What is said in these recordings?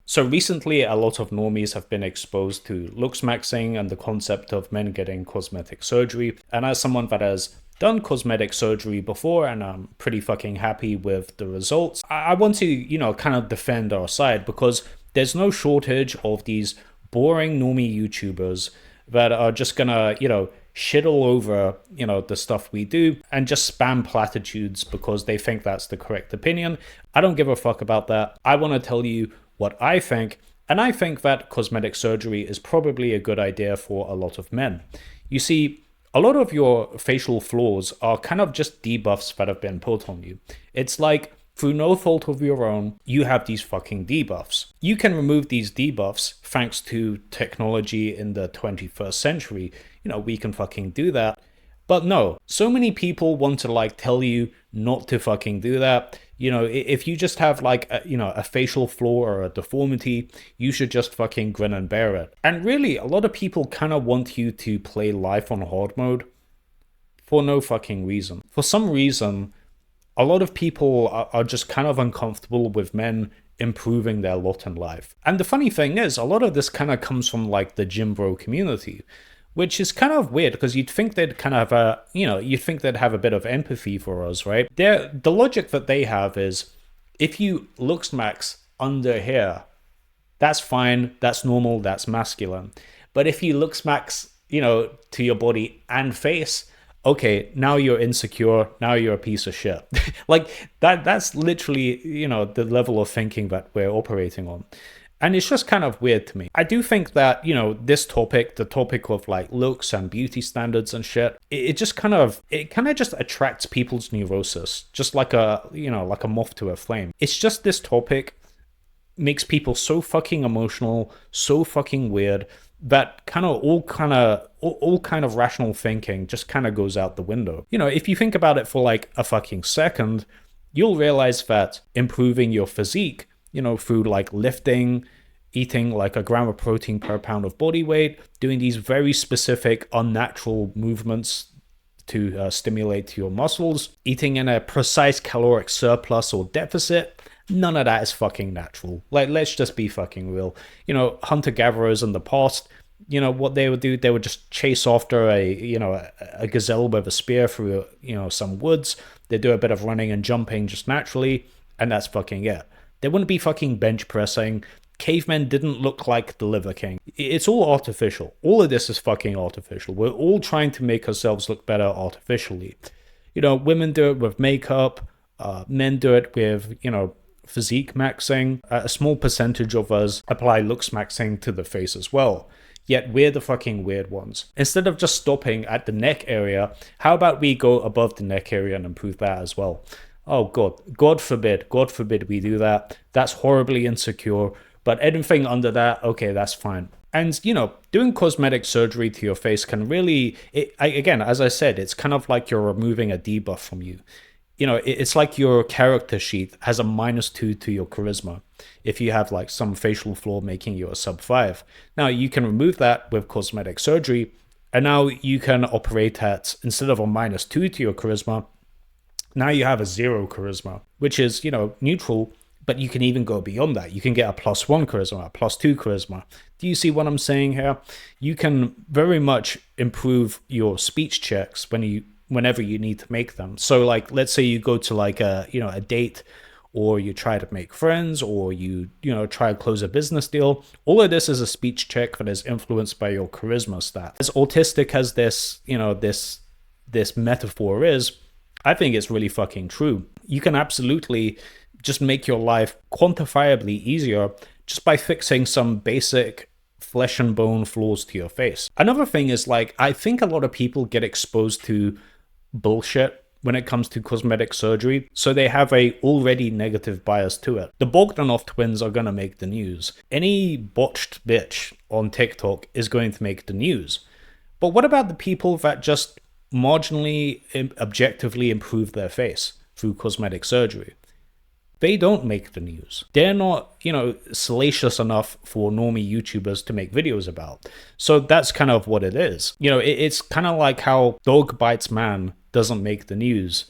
So recently, a lot of normies have been exposed to looksmaxxing and the concept of men getting cosmetic surgery. And as someone that has done cosmetic surgery before and I'm pretty fucking happy with the results, I want to, kind of defend our side because there's no shortage of these boring normie YouTubers that are just gonna, shit all over, the stuff we do and just spam platitudes because they think that's the correct opinion. I don't give a fuck about that. I want to tell you what I think, and I think that cosmetic surgery is probably a good idea for a lot of men. You see, a lot of your facial flaws are kind of just debuffs that have been put on you. It's like, through no fault of your own, you have these fucking debuffs. You can remove these debuffs thanks to technology in the 21st century. We can fucking do that. But no, so many people want to tell you not to fucking do that. If you just have a facial flaw or a deformity, you should just fucking grin and bear it. And really, a lot of people kind of want you to play life on hard mode for no fucking reason. For some reason, a lot of people are just kind of uncomfortable with men improving their lot in life. And the funny thing is, a lot of this kind of comes from the gym bro community, which is kind of weird because you'd think they'd kind of you'd think they'd have a bit of empathy for us, right? The logic that they have is, if you looksmax under here, that's fine, that's normal, that's masculine. But if you looksmax, to your body and face, okay, now you're insecure, now you're a piece of shit. That's literally, the level of thinking that we're operating on. And it's just kind of weird to me. I do think that, this topic, the topic of looks and beauty standards and shit, it kind of just attracts people's neurosis, just like a moth to a flame. It's just this topic makes people so fucking emotional, so fucking weird, that all kind of rational thinking just kind of goes out the window. If you think about it for a fucking second, you'll realize that improving your physique, through lifting, eating a gram of protein per pound of body weight, doing these very specific unnatural movements to stimulate your muscles, eating in a precise caloric surplus or deficit, none of that is fucking natural. Let's just be fucking real. Hunter-gatherers in the past, what they would do, they would just chase after a gazelle with a spear through, some woods. They'd do a bit of running and jumping just naturally, and that's fucking it. They wouldn't be fucking bench pressing. Cavemen didn't look like the Liver King. It's all artificial. All of this is fucking artificial. We're all trying to make ourselves look better artificially. Women do it with makeup. Men do it with, physique maxing. A small percentage of us apply looks maxing to the face as well. Yet we're the fucking weird ones. Instead of just stopping at the neck area, how about we go above the neck area and improve that as well? Oh God forbid we do that. That's horribly insecure. But anything under that, okay, that's fine. And, doing cosmetic surgery to your face can really, again, as I said, it's kind of like you're removing a debuff from you. It's like your character sheet has a -2 to your charisma if you have some facial flaw making you a sub-5. Now, you can remove that with cosmetic surgery, and now you can operate at, instead of a -2 to your charisma, now you have a 0 charisma, which is, neutral, but you can even go beyond that. You can get a +1 charisma, a +2 charisma. Do you see what I'm saying here? You can very much improve your speech checks whenever you need to make them. So let's say you go to a date, or you try to make friends, or you try to close a business deal. All of this is a speech check that is influenced by your charisma stat. As autistic as this metaphor is, I think it's really fucking true. You can absolutely just make your life quantifiably easier just by fixing some basic flesh and bone flaws to your face. Another thing is I think a lot of people get exposed to bullshit when it comes to cosmetic surgery, so they have a already negative bias to it. The Bogdanov twins are gonna make the news. Any botched bitch on TikTok is going to make the news. But what about the people that just marginally, objectively improve their face through cosmetic surgery? They don't make the news. They're not, salacious enough for normie YouTubers to make videos about. So that's kind of what it is. It's kind of like how dog bites man doesn't make the news,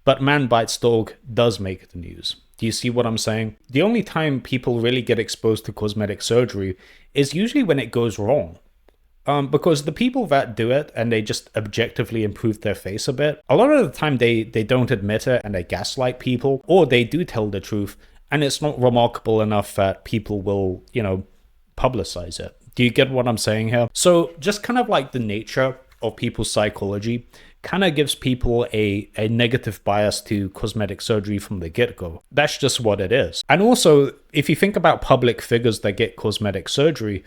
but man bites dog does make the news. Do you see what I'm saying? The only time people really get exposed to cosmetic surgery is usually when it goes wrong. Because the people that do it and they just objectively improve their face a bit, a lot of the time they don't admit it and they gaslight people, or they do tell the truth and it's not remarkable enough that people will, publicize it. Do you get what I'm saying here? So just kind of like the nature of people's psychology kind of gives people a negative bias to cosmetic surgery from the get-go. That's just what it is. And also, if you think about public figures that get cosmetic surgery,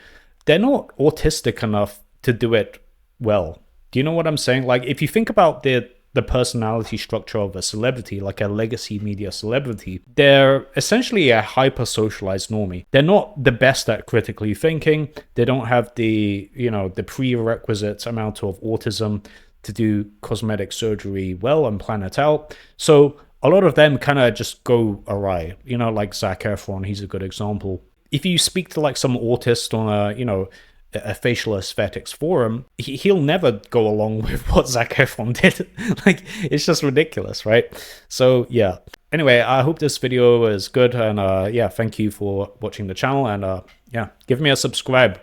they're not autistic enough to do it well. Do you know what I'm saying? Like, if you think about the personality structure of a celebrity, like a legacy media celebrity, they're essentially a hyper-socialized normie. They're not the best at critically thinking. They don't have the prerequisite amount of autism to do cosmetic surgery well and plan it out. So a lot of them kind of just go awry. Like Zac Efron, he's a good example. If you speak to like some autist on a facial aesthetics forum, he'll never go along with what Zac Efron did. Like, it's just ridiculous, right? So yeah. Anyway, I hope this video is good, and yeah, thank you for watching the channel, and yeah, give me a subscribe.